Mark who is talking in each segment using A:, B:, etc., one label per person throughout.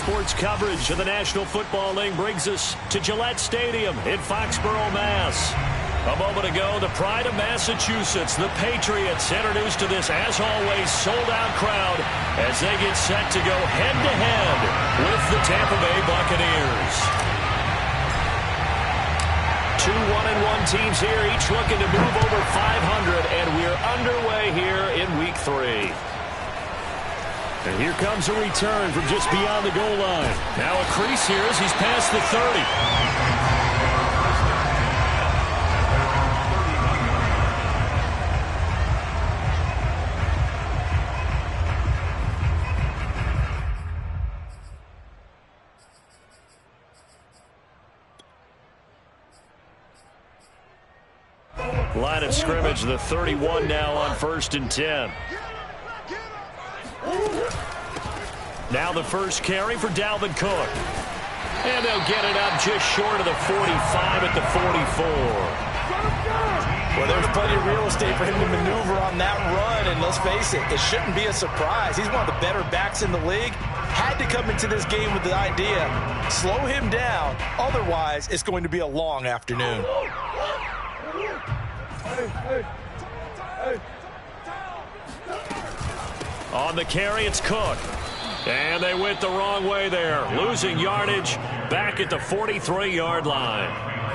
A: sports coverage of the National Football League brings us to Gillette Stadium in Foxborough, Mass. A moment ago, the pride of Massachusetts, the Patriots, introduced to this, as always, sold-out crowd as they get set to go head-to-head with the Tampa Bay Buccaneers. Two 1-1 teams here, each looking to move over 500, and we're underway here in Week 3. And here comes a return from just beyond the goal line. Now a crease here as he's past the 30. Line of scrimmage, the 31 now on 1st and 10. Now the first carry for Dalvin Cook. And they'll get it up just short of the 45 at the 44.
B: Well, there's plenty of real estate for him to maneuver on that run, and let's face it, it shouldn't be a surprise. He's one of the better backs in the league. Had to come into this game with the idea, slow him down, otherwise it's going to be a long afternoon.
A: On the carry, it's Cook. And they went the wrong way there. Losing yardage back at the 43-yard line.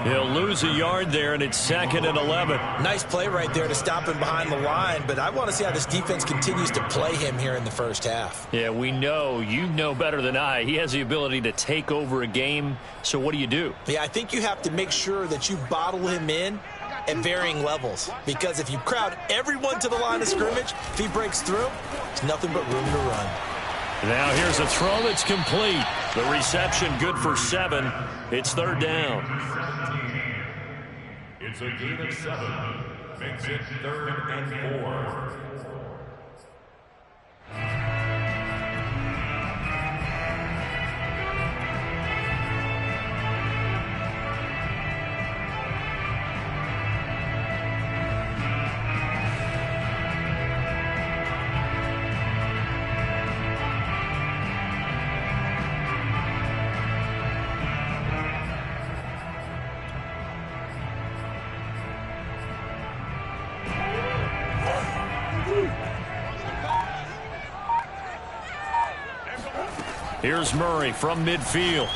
A: He'll lose a yard there, and it's 2nd and 11.
B: Nice play right there to stop him behind the line, but I want to see how this defense continues to play him here in the first half.
A: Yeah, we know. You know better than I. He has the ability to take over a game, so what do?
B: Yeah, I think you have to make sure that you bottle him in at varying levels, because if you crowd everyone to the line of scrimmage, if he breaks through, there's nothing but room to run.
A: Now here's a throw that's complete. The reception good for 7. It's 3rd down.
C: It's a gain of 7. Makes it 3rd and 4.
A: Here's Murray from midfield.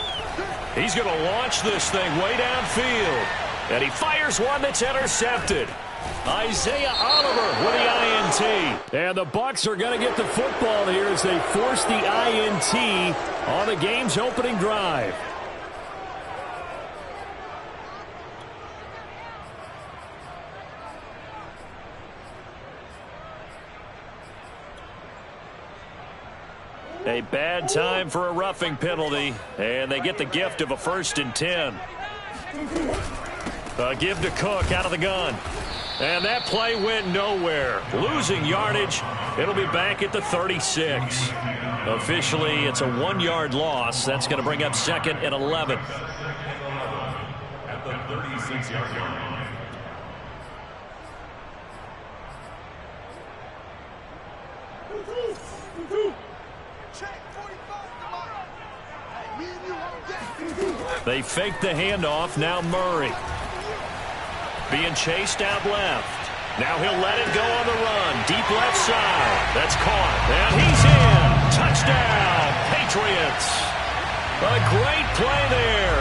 A: He's going to launch this thing way downfield. And he fires one that's intercepted. Isaiah Oliver with the INT. And the Bucs are going to get the football here as they force the INT on the game's opening drive. A bad time for a roughing penalty, and they get the gift of a 1st and 10. A give to Cook out of the gun. And that play went nowhere. Losing yardage. It'll be back at the 36. Officially, it's a 1-yard loss. That's going to bring up 2nd and 11.
C: At the 36-yard line.
A: They fake the handoff. Now Murray. Being chased out left. Now he'll let it go on the run. Deep left side. That's caught. And he's in. Touchdown, Patriots. A great play there.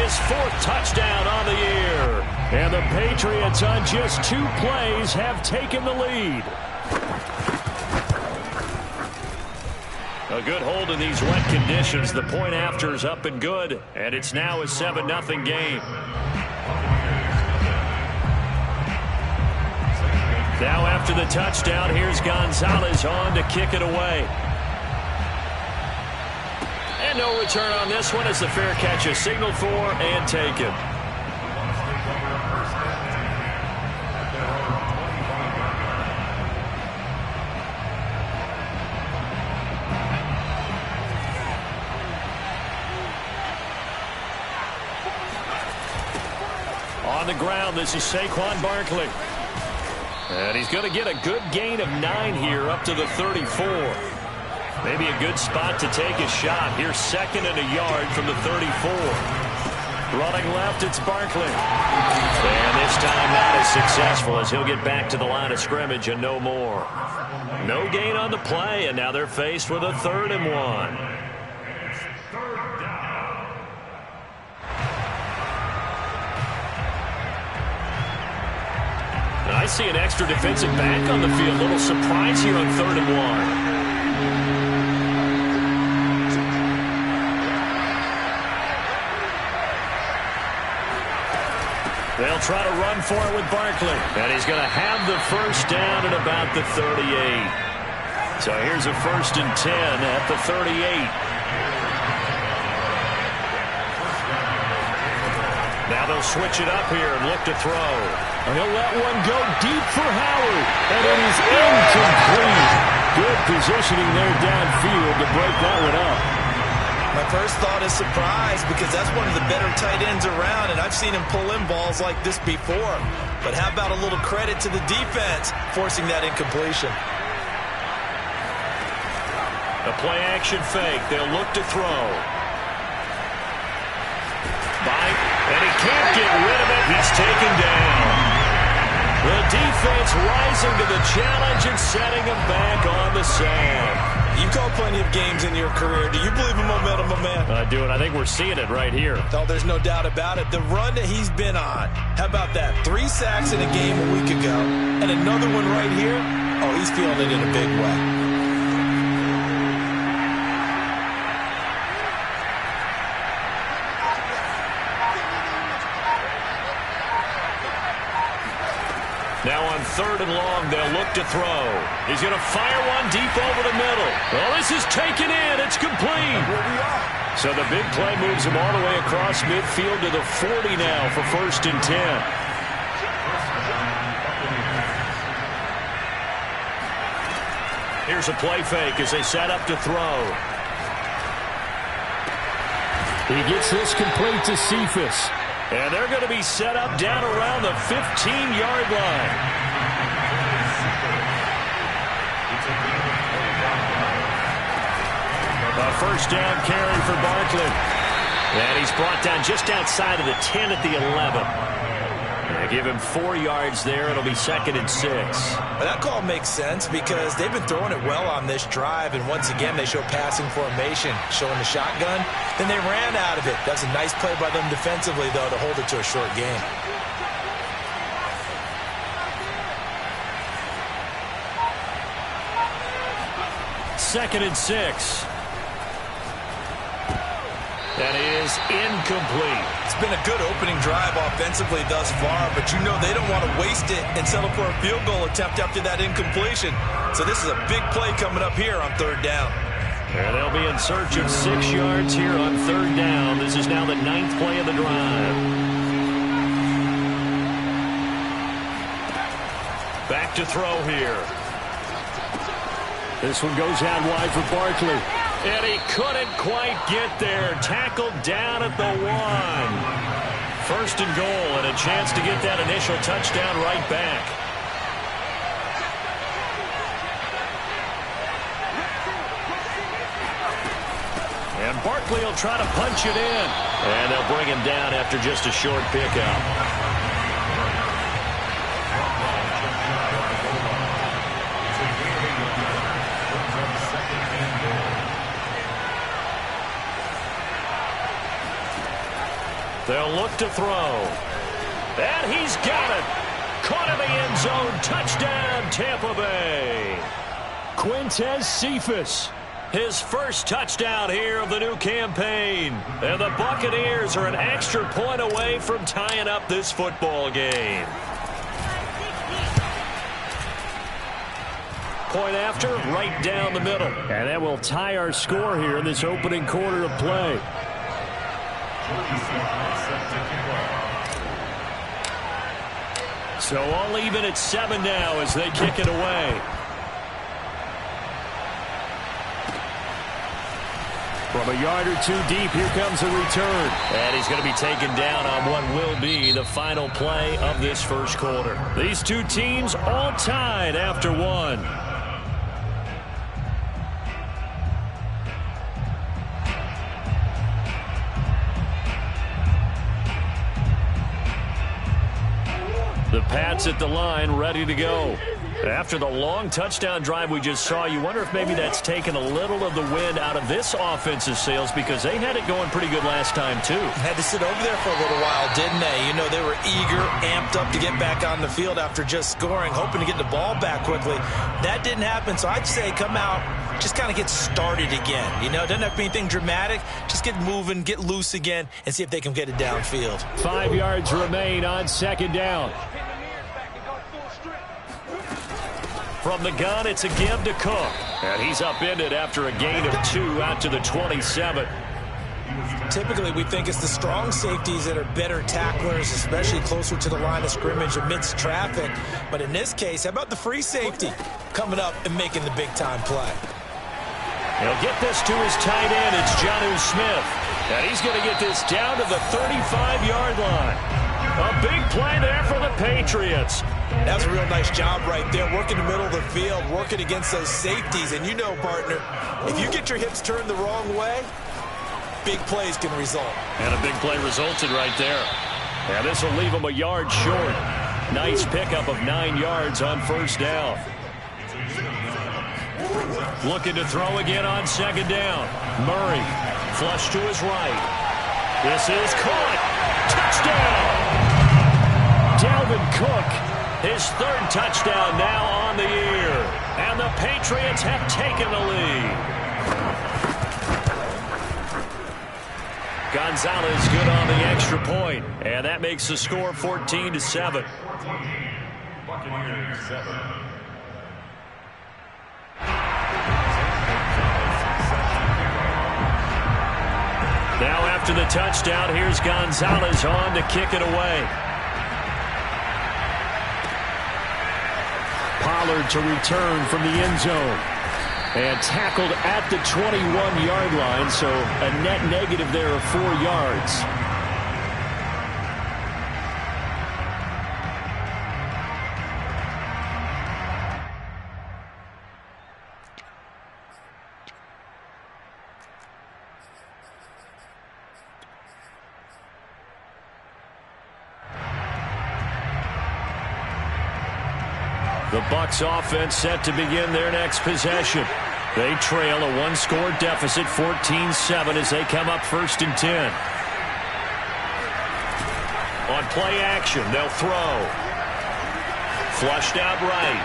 A: His 4th touchdown on the year. And the Patriots on just 2 plays have taken the lead. A good hold in these wet conditions. The point after is up and good, and it's now a 7-0 game. Now after the touchdown, here's Gonzalez on to kick it away. And no return on this one as the fair catch is signaled for and taken. On the ground, this is Saquon Barkley. And he's going to get a good gain of 9 here up to the 34. Maybe a good spot to take a shot. Here's 2nd and a yard from the 34. Running left, it's Barkley. And this time not as successful as he'll get back to the line of scrimmage and no more. No gain on the play, and now they're faced with a 3rd and 1. I see an extra defensive back on the field. Little surprise here on 3rd and 1. They'll try to run for it with Barkley. And he's going to have the first down at about the 38. So here's a 1st and 10 at the 38. Now they'll switch it up here and look to throw. And he'll let one go deep for Howard. And it is incomplete. Good positioning there downfield to break that one up.
B: My first thought is surprise because that's one of the better tight ends around, and I've seen him pull in balls like this before. But how about a little credit to the defense forcing that incompletion?
A: A play-action fake. They'll look to throw. Bite, and he can't get rid of it. He's taken down. The defense rising to the challenge and setting him back on the sand.
B: You've called plenty of games in your career. Do you believe in momentum, my man?
A: I do, and I think we're seeing it right here.
B: Oh, there's no doubt about it. The run that he's been on. How about that? 3 sacks in a game a week ago, and another one right here. Oh, he's feeling it in a big way.
A: Now on 3rd and long, they'll look to throw. He's going to fire one deep over the middle. Well, this is taken in. It's complete. So the big play moves him all the way across midfield to the 40 now for 1st and 10. Here's a play fake as they set up to throw. He gets this complete to Cephas. And they're going to be set up down around the 15-yard line. A 1st down carry for Barkley. And he's brought down just outside of the 10 at the 11. They give him 4 yards there. It'll be 2nd and 6.
B: Well, that call makes sense because they've been throwing it well on this drive, and once again they show passing formation, showing the shotgun. Then they ran out of it. That's a nice play by them defensively, though, to hold it to a short game.
A: Second and 6. That is incomplete.
B: It's been a good opening drive offensively thus far, but you know they don't want to waste it and settle for a field goal attempt after that incompletion. So this is a big play coming up here on 3rd down.
A: And they'll be in search of 6 yards here on 3rd down. This is now the 9th play of the drive. Back to throw here. This one goes out wide for Barkley. And he couldn't quite get there. Tackled down at the 1. 1st and goal and a chance to get that initial touchdown right back. And Barkley will try to punch it in. And they'll bring him down after just a short pickup. They'll look to throw. And he's got it. Caught in the end zone. Touchdown, Tampa Bay. Quintez Cephas. His first touchdown here of the new campaign. And the Buccaneers are an extra point away from tying up this football game. Point after, right down the middle. And that will tie our score here in this opening quarter of play. So all even at 7 now as they kick it away. From a yard or 2 deep, here comes a return. And he's going to be taken down on what will be the final play of this first quarter. These two teams all tied after 1. The Pats at the line, ready to go. After the long touchdown drive we just saw, you wonder if maybe that's taken a little of the wind out of this offensive sails because they had it going pretty good last time, too.
B: Had to sit over there for a little while, didn't they? You know, they were eager, amped up to get back on the field after just scoring, hoping to get the ball back quickly. That didn't happen, so I'd say come out, just kind of get started again. You know, it doesn't have to be anything dramatic. Just get moving, get loose again, and see if they can get it downfield.
A: 5 yards remain on second down. From the gun, it's a give to Cook. And he's upended after a gain of 2 out to the 27.
B: Typically, we think it's the strong safeties that are better tacklers, especially closer to the line of scrimmage amidst traffic. But in this case, how about the free safety coming up and making the big-time play?
A: He'll get this to his tight end. It's Jonnu Smith. And he's going to get this down to the 35-yard line. A big play there for the Patriots.
B: That was a real nice job right there, working the middle of the field, working against those safeties. And you know, partner, if you get your hips turned the wrong way, big plays can result.
A: And a big play resulted right there. And this will leave him a yard short. Nice pickup of 9 yards on first down. Looking to throw again on second down. Murray, flush to his right. This is caught. Touchdown! Dalvin Cook, his third touchdown now on the year. And the Patriots have taken the lead. Gonzalez good on the extra point, and that makes the score 14-7.
C: Buccaneers 7.
A: Now after the touchdown, here's Gonzalez on to kick it away. Pollard to return from the end zone. And tackled at the 21-yard line, so a net negative there of 4 yards. The Bucs offense set to begin their next possession. They trail a one-score deficit, 14-7, as they come up 1st and 10. On play action, they'll throw. Flushed out right.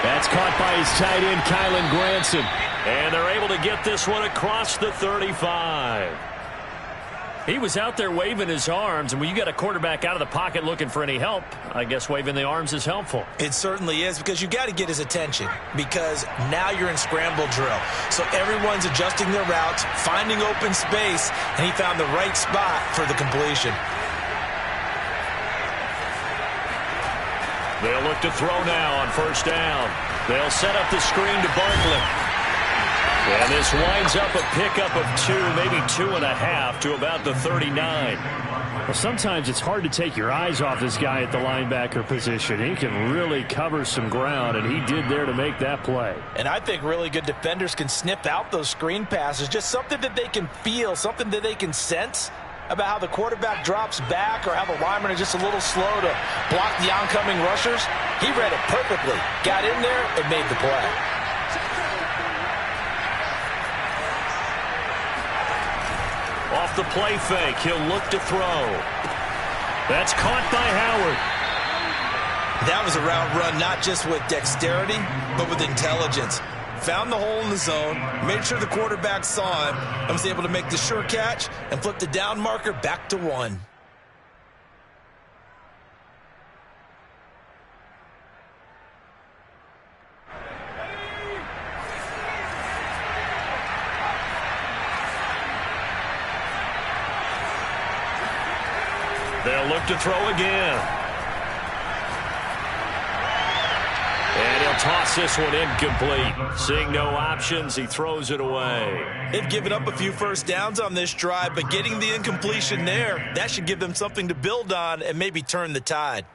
A: That's caught by his tight end, Kylen Granson. And they're able to get this one across the 35. He was out there waving his arms, and when you got a quarterback out of the pocket looking for any help, I guess waving the arms is helpful.
B: It certainly is, because you got to get his attention, because now you're in scramble drill. So everyone's adjusting their routes, finding open space, and he found the right spot for the completion.
A: They'll look to throw now on first down. They'll set up the screen to Barkley. And this winds up a pickup of 2, maybe 2.5 to about the 39.
D: Well, sometimes it's hard to take your eyes off this guy at the linebacker position. He can really cover some ground, and he did there to make that play.
B: And I think really good defenders can sniff out those screen passes, just something that they can feel, something that they can sense about how the quarterback drops back or how the linemen are just a little slow to block the oncoming rushers. He read it perfectly, got in there, and made the play.
A: Off the play fake, he'll look to throw. That's caught by Howard.
B: That was a route run not just with dexterity, but with intelligence. Found the hole in the zone, made sure the quarterback saw him, and was able to make the sure catch and flip the down marker back to 1.
A: They'll look to throw again. And he'll toss this one incomplete. Seeing no options, he throws it away.
B: They've given up a few first downs on this drive, but getting the incompletion there, that should give them something to build on and maybe turn the tide.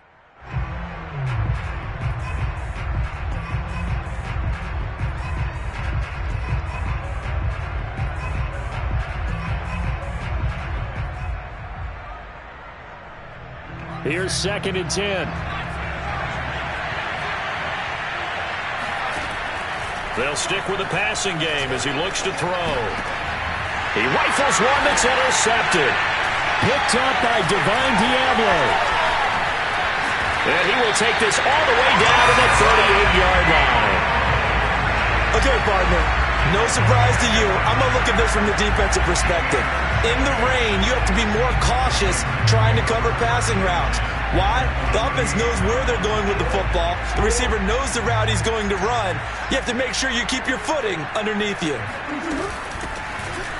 D: Here's 2nd and 10.
A: They'll stick with the passing game as he looks to throw. He rifles one that's intercepted.
D: Picked up by Divine Diablo.
A: And he will take this all the way down to the 38-yard line.
B: Okay, partner. No surprise to you. I'm going to look at this from the defensive perspective. In the rain, you have to be more cautious trying to cover passing routes. Why? The offense knows where they're going with the football. The receiver knows the route he's going to run. You have to make sure you keep your footing underneath you.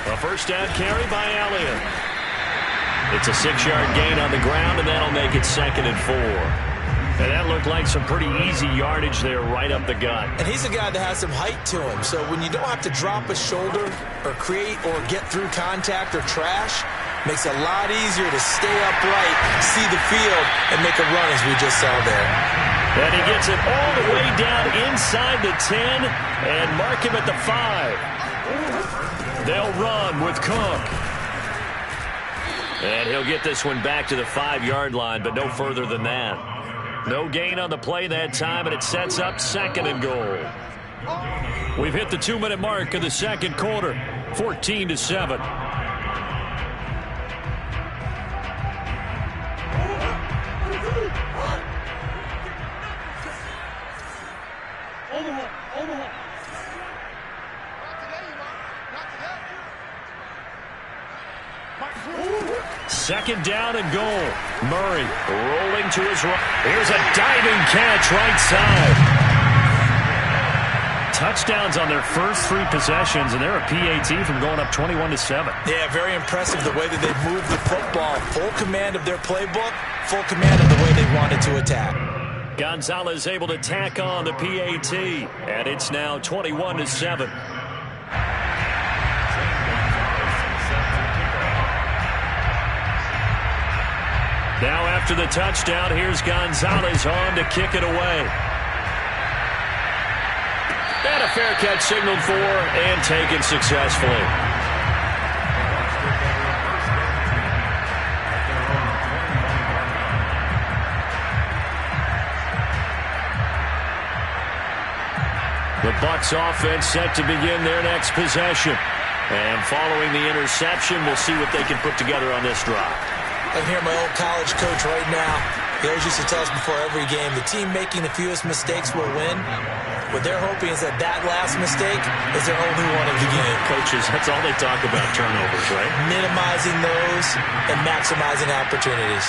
A: A first down carry by Elliott. It's a 6-yard gain on the ground, and that'll make it 2nd and 4. And that looked like some pretty easy yardage there right up the gut.
B: And he's a guy that has some height to him. So when you don't have to drop a shoulder or create or get through contact or trash, makes it a lot easier to stay upright, see the field, and make a run as we just saw there.
A: And he gets it all the way down inside the 10 and mark him at the 5. They'll run with Cook. And he'll get this one back to the 5-yard line, but no further than that. No gain on the play that time, and it sets up 2nd and goal. We've hit the 2-minute mark of the second quarter, 14-7. Second down and goal. Murray rolling to his right. Here's a diving catch right side. Touchdowns on their first 3 possessions, and they're a PAT from going up 21-7.
B: Yeah, very impressive the way that they moved the football. Full command of their playbook, full command of the way they wanted to attack.
A: Gonzalez able to tack on the PAT, and it's now 21-7. Now after the touchdown, here's Gonzalez on to kick it away. And a fair catch signaled for and taken successfully. The Bucs offense set to begin their next possession. And following the interception, we'll see what they can put together on this drive.
B: I can hear my old college coach right now. He always used to tell us before every game, the team making the fewest mistakes will win. What they're hoping is that that last mistake is their only one of the game.
A: Coaches, that's all they talk about, turnovers, right?
B: Minimizing those and maximizing opportunities.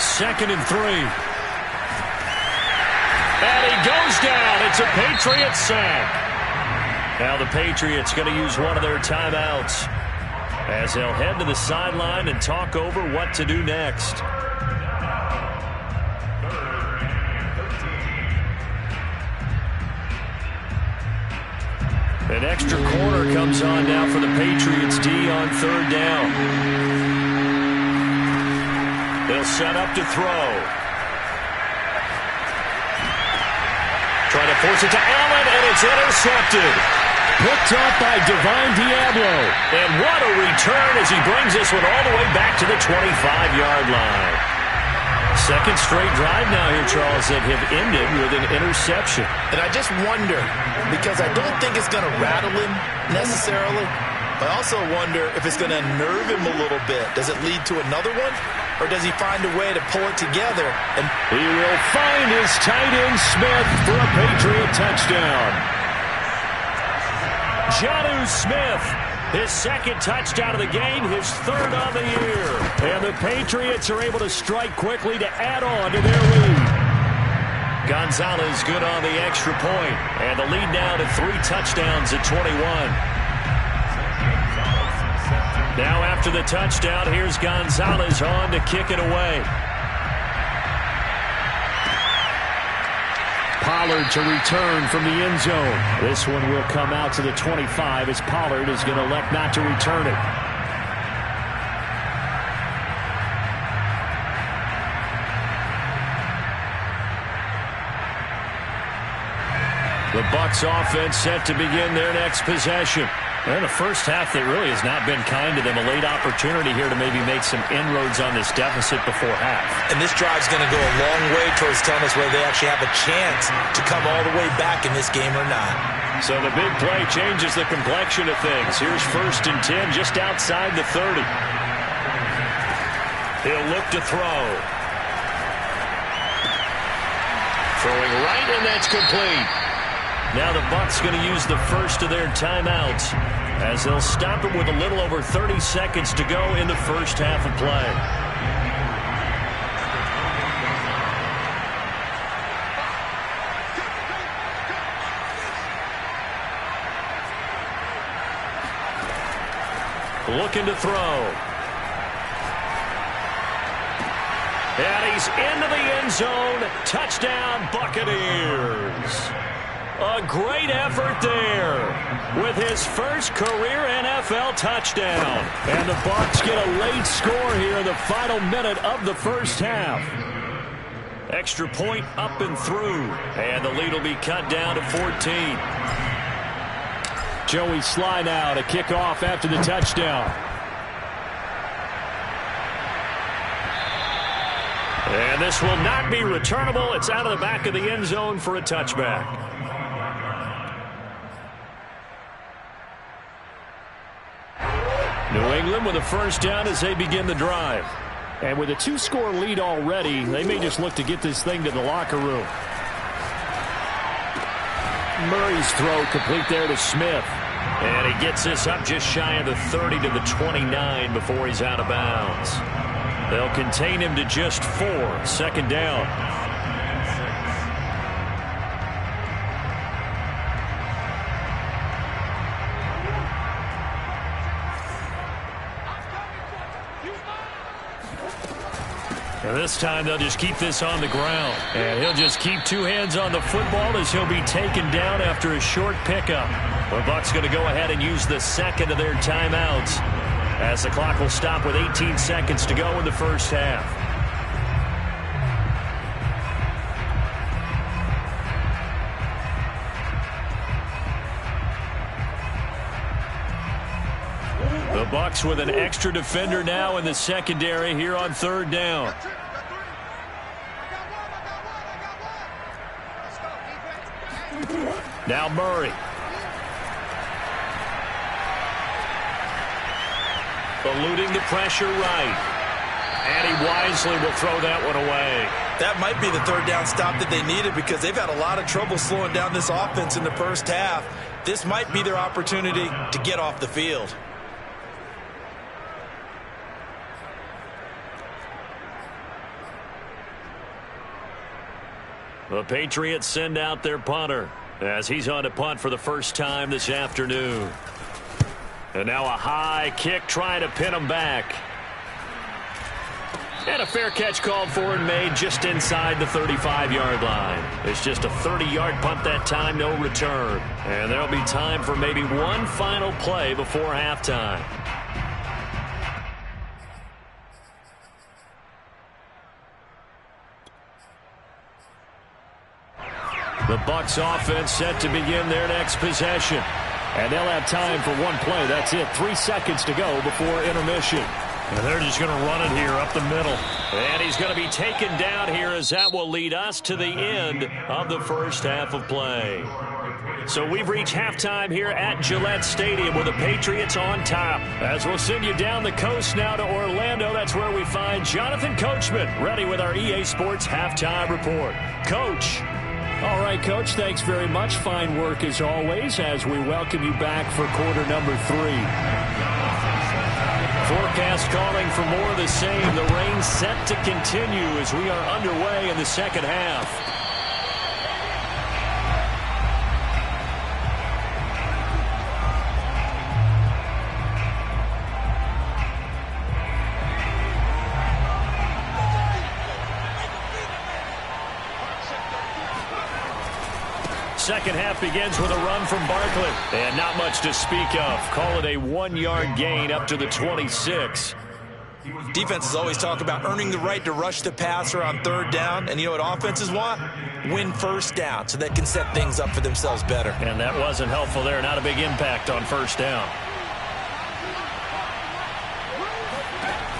A: Second and 3. And he goes down. It's a Patriot sack. Now the Patriots going to use one of their timeouts as they'll head to the sideline and talk over what to do next. An extra corner comes on now for the Patriots D on 3rd down. They'll set up to throw. Trying to force it to Allen, and it's intercepted.
D: Picked up by Divine Diablo.
A: And what a return as he brings this one all the way back to the 25-yard line. Second straight drive now here, Charles, that have ended with an interception.
E: And I just wonder, because I don't think it's going to rattle him necessarily, I also wonder if it's going to nerve him a little bit. Does it lead to another one? Or does he find a way to pull it together?
D: And he will find his tight end Smith for a Patriot touchdown.
A: Jonnu Smith, his second touchdown of the game, his 3rd on the year.
D: And the Patriots are able to strike quickly to add on to their lead.
A: Gonzalez good on the extra point, and the lead now to 3 touchdowns at 21. Now after the touchdown, here's Gonzalez on to kick it away.
D: Pollard to return from the end zone. This one will come out to the 25 as Pollard is going to elect not to return it.
A: The Bucs offense set to begin their next possession.
D: And the first half that really has not been kind to them. A late opportunity here to maybe make some inroads on this deficit before half.
E: And this drive's going to go a long way towards telling us whether they actually have a chance to come all the way back in this game or not.
D: So the big play changes the complexion of things. Here's 1st and 10 just outside the 30. He'll look to throw. Throwing right, and that's complete. Now the Bucs going to use the first of their timeouts as they'll stop it with a little over 30 seconds to go in the first half of play. Looking to throw. And he's into the end zone. Touchdown, Buccaneers. A great effort there with his first career NFL touchdown. And the Bucs get a late score here in the final minute of the first half. Extra point up and through. And the lead will be cut down to 14. Joey Sly now to kick off after the touchdown. And this will not be returnable. It's out of the back of the end zone for a touchback. New England with a first down as they begin the drive. And with a 2-score lead already, they may just look to get this thing to the locker room. Murray's throw complete there to Smith. And he gets this up just shy of the 30 to the 29 before he's out of bounds. They'll contain him to just 4. 2nd down. And this time they'll just keep this on the ground. And he'll just keep 2 hands on the football as he'll be taken down after a short pickup. The Bucs going to go ahead and use the second of their timeouts as the clock will stop with 18 seconds to go in the first half. The Bucs with an extra defender now in the secondary here on 3rd down. Now Murray. Eluding the pressure right. And he wisely will throw that one away.
E: That might be the 3rd down stop that they needed because they've had a lot of trouble slowing down this offense in the first half. This might be their opportunity to get off the field.
D: The Patriots send out their punter as he's on to punt for the first time this afternoon. And now a high kick trying to pin him back. And a fair catch called for and made just inside the 35-yard line. It's just a 30-yard punt that time, no return. And there'll be time for maybe one final play before halftime. The Bucs offense set to begin their next possession. And they'll have time for one play. That's it. 3 seconds to go before intermission. And they're just going to run it here up the middle. And he's going to be taken down here as that will lead us to the end of the first half of play. So we've reached halftime here at Gillette Stadium with the Patriots on top. As we'll send you down the coast now to Orlando, that's where we find Jonathan Coachman ready with our EA Sports halftime report. Coach. All right, Coach, thanks very much. Fine work as always as we welcome you back for quarter number 3. Forecast calling for more of the same. The rain set to continue as we are underway in the second half. Second half begins with a run from Barkley. And not much to speak of. Call it a 1-yard gain up to the 26.
B: Defenses always talk about earning the right to rush the passer on third down. And you know what offenses want? Win first down so they can set things up for themselves better.
D: And that wasn't helpful there. Not a big impact on first down.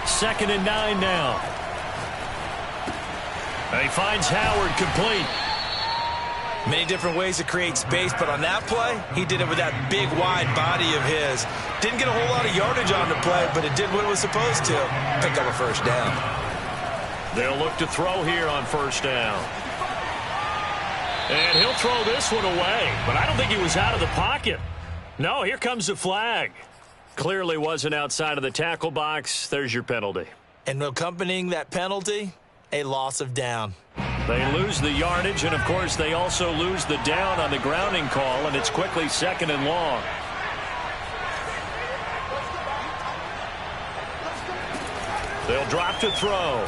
D: 2nd and 9 now. He finds Howard complete.
B: Many different ways to create space, but on that play, he did it with that big, wide body of his. Didn't get a whole lot of yardage on the play, but it did what it was supposed to. Pick up a first down.
D: They'll look to throw here on first down. And he'll throw this one away, but I don't think he was out of the pocket. No, here comes the flag. Clearly wasn't outside of the tackle box. There's your penalty.
B: And accompanying that penalty, a loss of down.
D: They lose the yardage, and, of course, they also lose the down on the grounding call, and it's quickly 2nd and long. They'll drop to throw.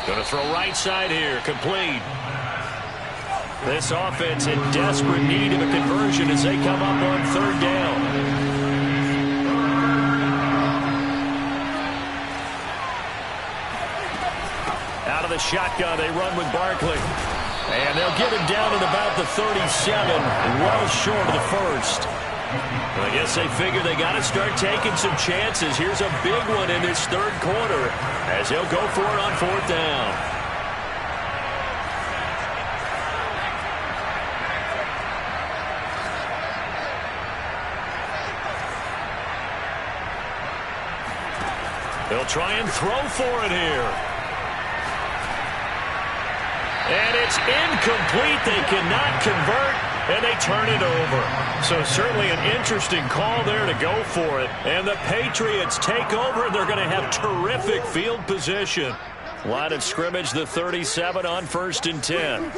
D: Going to throw right side here, complete. This offense in desperate need of a conversion as they come up on 3rd down. Out of the shotgun, they run with Barkley. And they'll get him down at about the 37, well short of the first. I guess they figure they got to start taking some chances. Here's a big one in this 3rd quarter as they'll go for it on 4th down. They'll try and throw for it here. And it's incomplete. They cannot convert, and they turn it over. So certainly an interesting call there to go for it. And the Patriots take over, and they're going to have terrific field position. Line of scrimmage, the 37 on 1st and 10.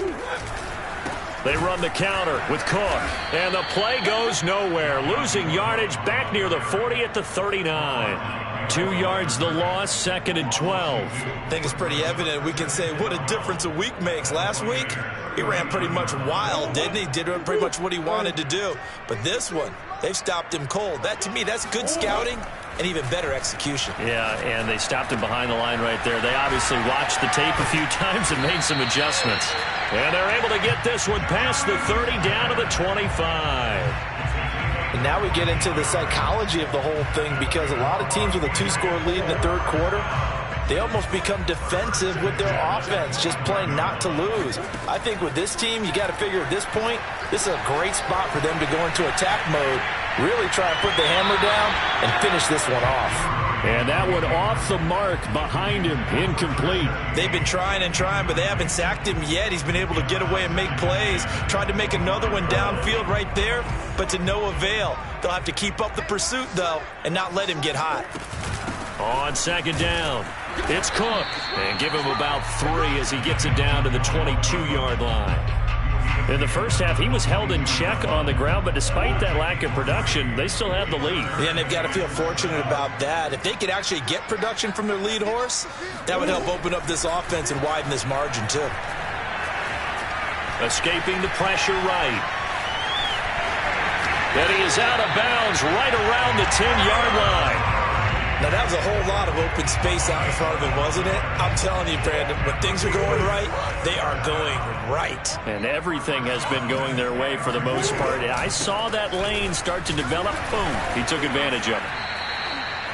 D: They run the counter with Cook, and the play goes nowhere. Losing yardage back near the 40 at the 39. 2 yards the loss, 2nd and 12.
B: I think it's pretty evident. We can say what a difference a week makes. Last week, he ran pretty much wild, didn't he? Did pretty much what he wanted to do. But this one, they've stopped him cold. That, to me, that's good scouting and even better execution.
D: Yeah, and they stopped him behind the line right there. They obviously watched the tape a few times and made some adjustments. And they're able to get this one past the 30 down to the 25.
B: And now we get into the psychology of the whole thing, because a lot of teams with a 2-score lead in the 3rd quarter, they almost become defensive with their offense, just playing not to lose. I think with this team, you got to figure at this point, this is a great spot for them to go into attack mode, really try and put the hammer down and finish this one off.
D: And that one off the mark behind him, incomplete.
B: They've been trying and trying, but they haven't sacked him yet. He's been able to get away and make plays. Tried to make another one downfield right there, but to no avail. They'll have to keep up the pursuit, though, and not let him get hot.
D: On 2nd down, it's Cook. And give him about 3 as he gets it down to the 22-yard line. In the first half, he was held in check on the ground, but despite that lack of production, they still have the lead.
B: Yeah, and they've got to feel fortunate about that. If they could actually get production from their lead horse, that would help open up this offense and widen this margin, too.
D: Escaping the pressure right. And he is out of bounds right around the 10-yard line.
B: Now, that was a whole lot of open space out in front of him, wasn't it? I'm telling you, Brandon, when things are going right, they are going right.
D: And everything has been going their way for the most part. I saw that lane start to develop. Boom. He took advantage of it.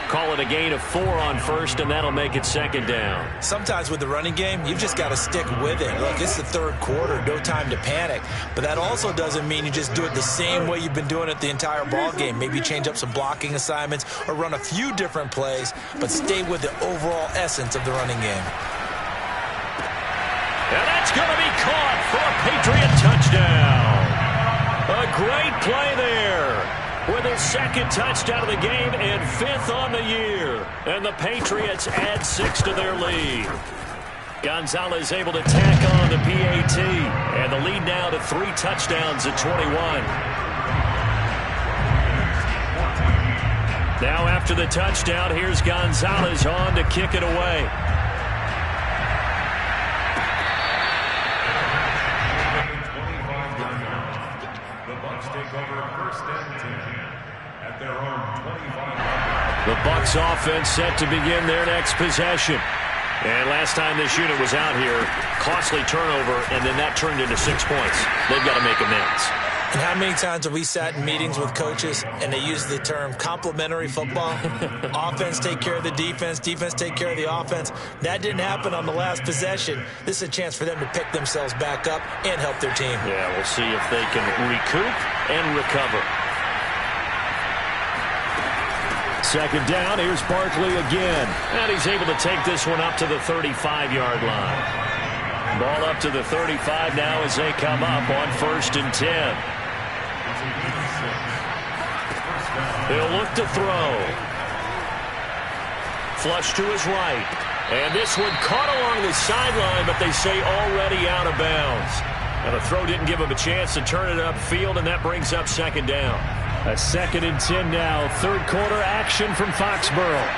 D: Call it a gain of 4 on 1st, and that'll make it 2nd down.
B: Sometimes with the running game, you've just got to stick with it. Look, it's the 3rd quarter, no time to panic. But that also doesn't mean you just do it the same way you've been doing it the entire ball game. Maybe change up some blocking assignments or run a few different plays, but stay with the overall essence of the running game.
D: And that's going to be caught for a Patriot touchdown. A great play there. With his 2nd touchdown of the game and 5th on the year. And the Patriots add 6 to their lead. Gonzalez able to tack on the PAT. And the lead now to 3 touchdowns at 21. Now after the touchdown, here's Gonzalez on to kick it away.
C: The Bucs take over 1st and 10 at their own 25.
A: The Bucs offense set to begin their next possession. And last time this unit was out here, costly turnover, and then that turned into 6 points. They've got to make amends.
B: And how many times have we sat in meetings with coaches and they use the term complementary football? Offense take care of the defense, defense take care of the offense. That didn't happen on the last possession. This is a chance for them to pick themselves back up and help their team.
A: Yeah, we'll see if they can recoup and recover.
D: Second down, here's Barkley again.
A: And he's able to take this one up to the 35-yard line. Ball up to the 35 now as they come up on 1st and 10. He'll look to throw. Flush to his right. And this one caught along the sideline, but they say already out of bounds. And the throw didn't give him a chance to turn it upfield, and that brings up 2nd down.
D: A 2nd and 10 now. 3rd quarter action from Foxborough.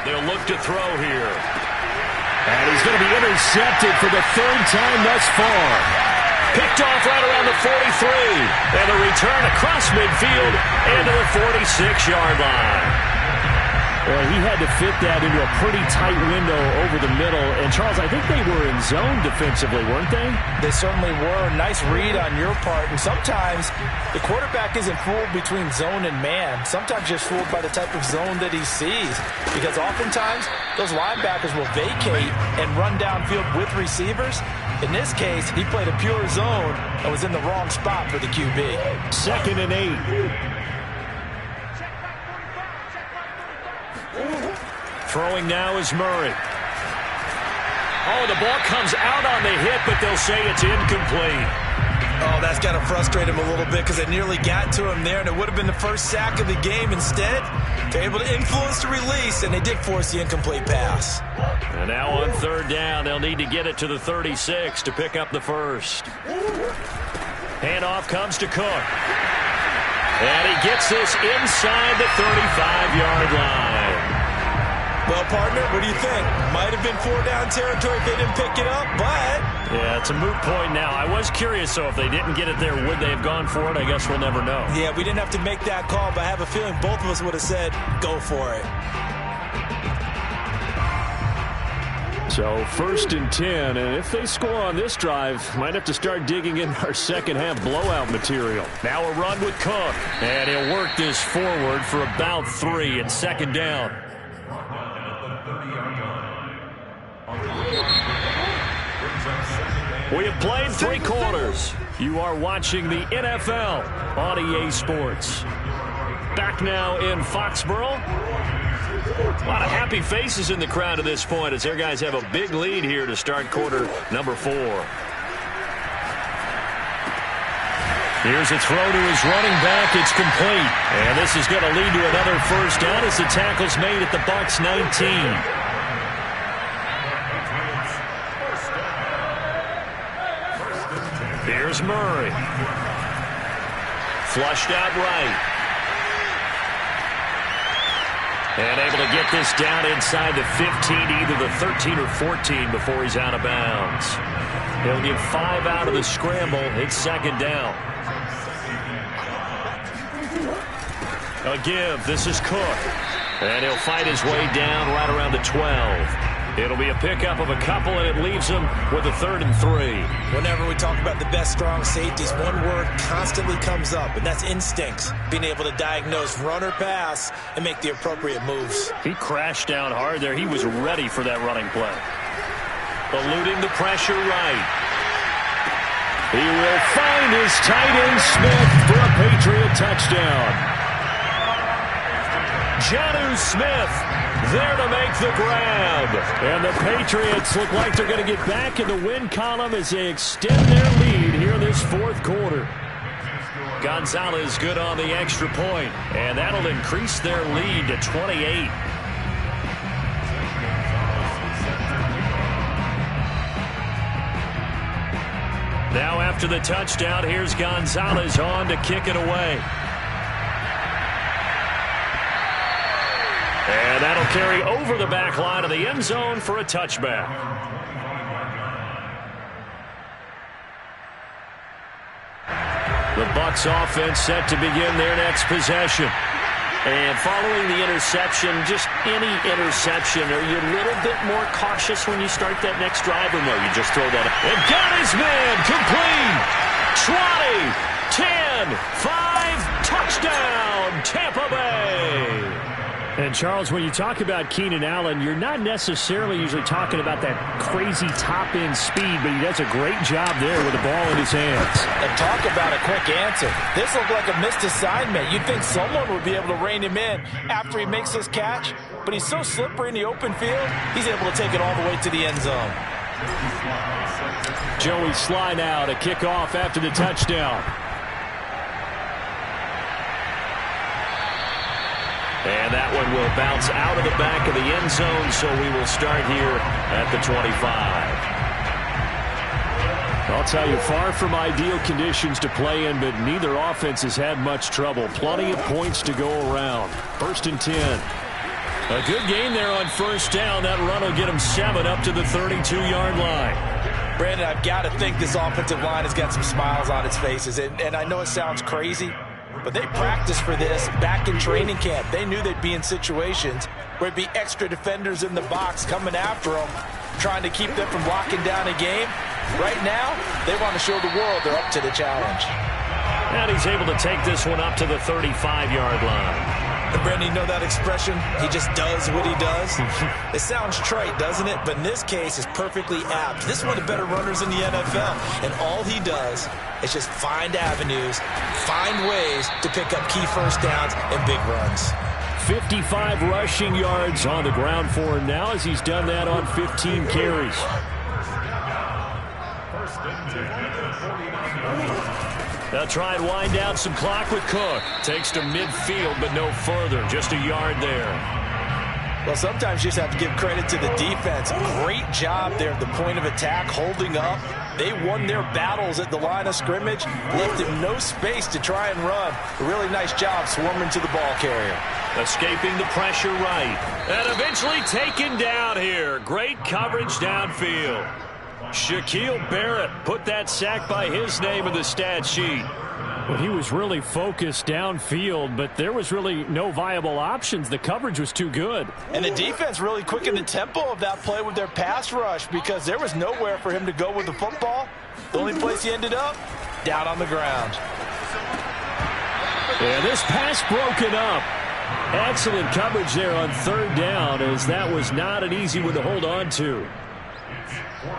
A: They'll look to throw here.
D: And he's going to be intercepted for the 3rd time thus far.
A: Picked off right around the 43. And a return across midfield and to the 46-yard line.
D: Well, he had to fit that into a pretty tight window over the middle. And, Charles, I think they were in zone defensively, weren't they?
B: They certainly were. Nice read on your part. And sometimes the quarterback isn't fooled between zone and man. Sometimes just fooled by the type of zone that he sees. Because oftentimes those linebackers will vacate and run downfield with receivers. In this case, he played a pure zone and was in the wrong spot for the QB.
D: 2nd and 8.
A: Throwing now is Murray. Oh, the ball comes out on the hit, but they'll say it's incomplete.
B: Oh, that's got to frustrate him a little bit because it nearly got to him there, and it would have been the first sack of the game. Instead, they're able to influence the release, and they did force the incomplete pass.
A: And now on 3rd down, they'll need to get it to the 36 to pick up the first. Handoff comes to Cook. And he gets this inside the 35-yard line.
B: Well, partner, what do you think? Might have been 4-down territory if they didn't pick it up, but...
A: Yeah, it's a moot point now. I was curious, so if they didn't get it there, would they have gone for it? I guess we'll never know.
B: Yeah, we didn't have to make that call, but I have a feeling both of us would have said, go for it.
D: So 1st and 10, and if they score on this drive, might have to start digging in our second-half blowout material.
A: Now a run with Cook, and he'll work this forward for about 3 and 2nd down. We have played 3 quarters. You are watching the NFL on EA Sports. Back now in Foxborough. A lot of happy faces in the crowd at this point as their guys have a big lead here to start quarter number 4. Here's a throw to his running back. It's complete. And this is going to lead to another 1st down as the tackle's made at the Bucs 19. Here's Murray. Flushed out right. And able to get this down inside the 15, either the 13 or 14 before he's out of bounds. He'll get 5 out of the scramble. It's 2nd down. A give. This is Cook. And he'll fight his way down right around the 12. It'll be a pickup of a couple, and it leaves him with a 3rd and 3.
B: Whenever we talk about the best strong safeties, one word constantly comes up, and that's instincts. Being able to diagnose run or pass and make the appropriate moves.
A: He crashed down hard there. He was ready for that running play. Eluding the pressure right.
D: He will find his tight end Smith for a Patriot touchdown.
A: Jonnu Smith there to make the grab.
D: And the Patriots look like they're going to get back in the win column as they extend their lead here this 4th quarter.
A: Gonzalez good on the extra point, and that'll increase their lead to 28. Now after the touchdown, here's Gonzalez on to kick it away. And that'll carry over the back line of the end zone for a touchback. The Bucs offense set to begin their next possession. And following the interception, just any interception, are you a little bit more cautious when you start that next drive, or no, you just throw that up? And got his man, complete, 20, 10, 5, touchdown, Tampa Bay.
D: And, Charles, when you talk about Keenan Allen, you're not necessarily usually talking about that crazy top-end speed, but he does a great job there with the ball in his hands.
B: And talk about a quick answer. This looked like a missed assignment. You'd think someone would be able to rein him in after he makes this catch, but he's so slippery in the open field, he's able to take it all the way to the end zone.
D: Joey Sly now to kick off after the touchdown.
A: And that one will bounce out of the back of the end zone, so we will start here at the 25.
D: I'll tell you, far from ideal conditions to play in, but neither offense has had much trouble. Plenty of points to go around. 1st and 10. A good game there on first down. That run will get him 7 up to the 32-yard line.
B: Brandon, I've got to think this offensive line has got some smiles on its faces. And I know it sounds crazy, but they practiced for this back in training camp. They knew they'd be in situations where it'd be extra defenders in the box coming after them, trying to keep them from locking down a game. Right now, they want to show the world they're up to the challenge.
A: And he's able to take this one up to the 35-yard line.
B: And Brandon, you know that expression? He just does what he does. It sounds trite, doesn't it? But in this case, it's perfectly apt. This is one of the better runners in the NFL. And all he does is just find avenues, find ways to pick up key first downs and big runs.
D: 55 rushing yards on the ground for him now, as he's done that on 15 carries.
A: They'll try and wind down some clock with Cook. Takes to midfield, but no further. Just a yard there.
B: Well, sometimes you just have to give credit to the defense. Great job there at the point of attack, holding up. They won their battles at the line of scrimmage, left him no space to try and run. A really nice job swarming to the ball carrier.
A: Escaping the pressure right. And eventually taken down here. Great coverage downfield. Shaquille Barrett put that sack by his name in the stat sheet.
D: Well, he was really focused downfield, but there was really no viable options. The coverage was too good.
B: And the defense really quickened the tempo of that play with their pass rush, because there was nowhere for him to go with the football. The only place he ended up, down on the ground.
D: And this pass broken up. Excellent coverage there on 3rd down, as that was not an easy one to hold on to.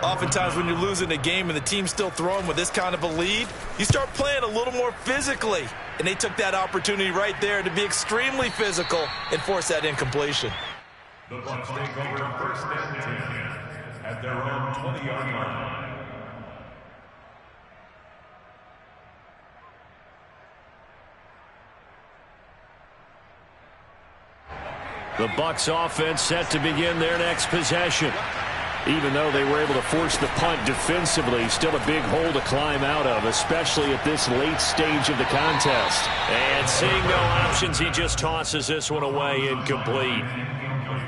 B: Oftentimes when you're losing a game and the team's still throwing with this kind of a lead, you start playing a little more physically. And they took that opportunity right there to be extremely physical and force that incompletion.
C: The Bucs take over 1st and 10 at their own 20-yard line.
A: The Bucs offense set to begin their next possession. Even though they were able to force the punt defensively, still a big hole to climb out of, especially at this late stage of the contest. And seeing no options, he just tosses this one away, incomplete.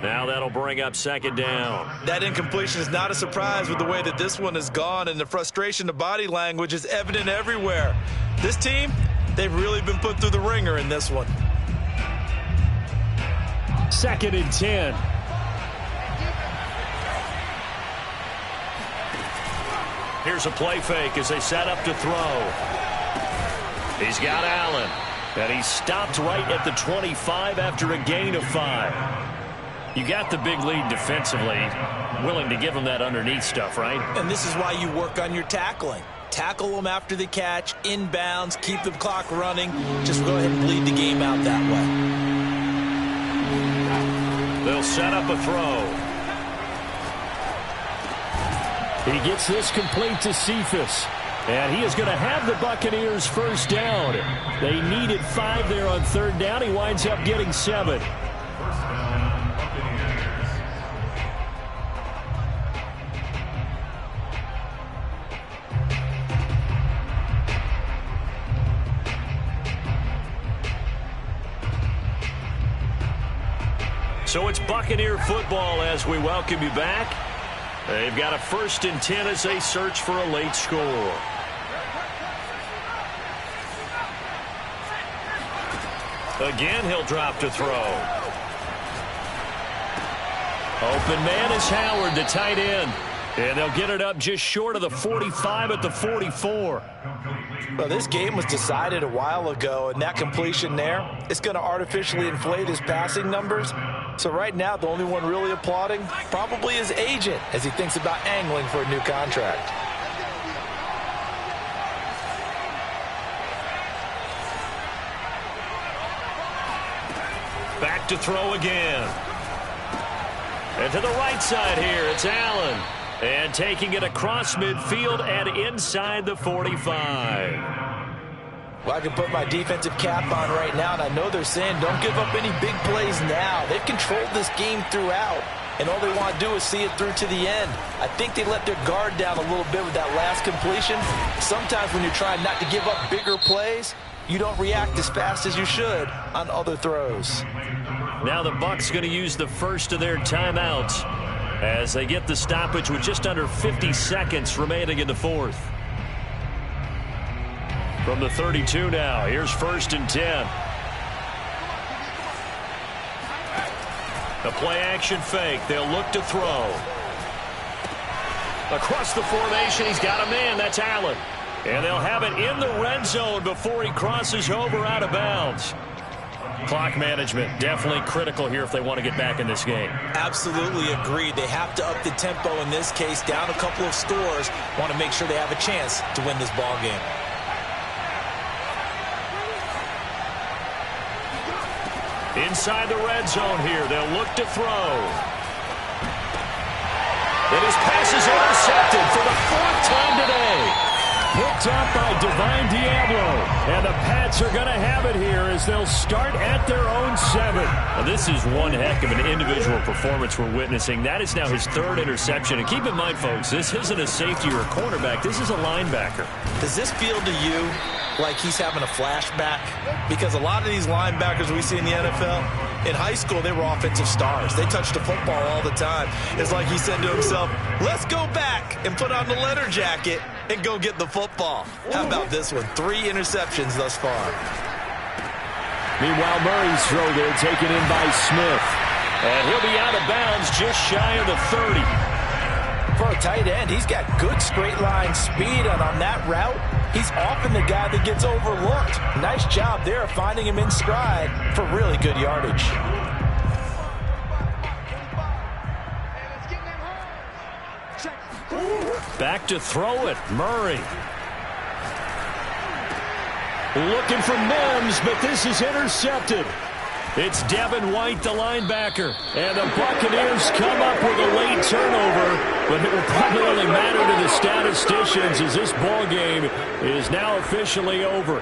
A: Now that'll bring up 2nd down.
B: That incompletion is not a surprise with the way that this one has gone, and the frustration of body language is evident everywhere. This team, they've really been put through the ringer in this one.
D: 2nd and 10.
A: Here's a play fake as they set up to throw. He's got Allen, and he's stopped right at the 25 after a gain of 5. You got the big lead defensively, willing to give him that underneath stuff, right?
B: And this is why you work on your tackling. Tackle them after the catch, inbounds, keep the clock running. Just go ahead and bleed the game out that way.
A: They'll set up a throw.
D: He gets this complete to Cephas. And he is going to have the Buccaneers 1st down. They needed 5 there on 3rd down. He winds up getting 7.
A: So it's Buccaneer football as we welcome you back. They've got a 1st and 10 as they search for a late score. Again, he'll drop to throw. Open man is Howard, the tight end. And they'll get it up just short of the 45 at the 44.
B: Well, this game was decided a while ago, and that completion there is going to artificially inflate his passing numbers. So right now, the only one really applauding probably his agent as he thinks about angling for a new contract.
A: Back to throw again. And to the right side here, it's Allen. And taking it across midfield and inside the 45.
B: Well, I can put my defensive cap on right now, and I know they're saying don't give up any big plays now. They've controlled this game throughout, and all they want to do is see it through to the end. I think they let their guard down a little bit with that last completion. Sometimes when you're trying not to give up bigger plays, you don't react as fast as you should on other throws.
A: Now the Bucs going to use the first of their timeouts as they get the stoppage with just under 50 seconds remaining in the 4th. From the 32 now, here's 1st and 10. A play-action fake. They'll look to throw. Across the formation, he's got a man. That's Allen. And they'll have it in the red zone before he crosses over out of bounds. Clock management definitely critical here if they want to get back in this game.
B: Absolutely agreed. They have to up the tempo in this case, down a couple of scores. Want to make sure they have a chance to win this ball game.
A: Inside the red zone here, they'll look to throw. And his pass is intercepted for the 4th time today. Picked up by Divine Diablo. And the Pats are going to have it here as they'll start at their own 7. Now, this is one heck of an individual performance we're witnessing. That is now his 3rd interception. And keep in mind, folks, this isn't a safety or a cornerback. This is a linebacker.
B: Does this feel to you like he's having a flashback? Because a lot of these linebackers we see in the NFL, in high school, they were offensive stars. They touched the football all the time. It's like he said to himself, let's go back and put on the leather jacket and go get the football. How about this one? 3 interceptions thus far.
A: Meanwhile, Murray's throw there taken in by Smith. And he'll be out of bounds just shy of the 30.
B: For a tight end, he's got good straight line speed, and on that route, he's often the guy that gets overlooked. Nice job there finding him in stride for really good yardage.
A: Back to throw it, Murray. Looking for Mims, but this is intercepted. It's Devin White, the linebacker. And the Buccaneers come up with a late turnover, but it will probably only matter to the statisticians as this ball game is now officially over.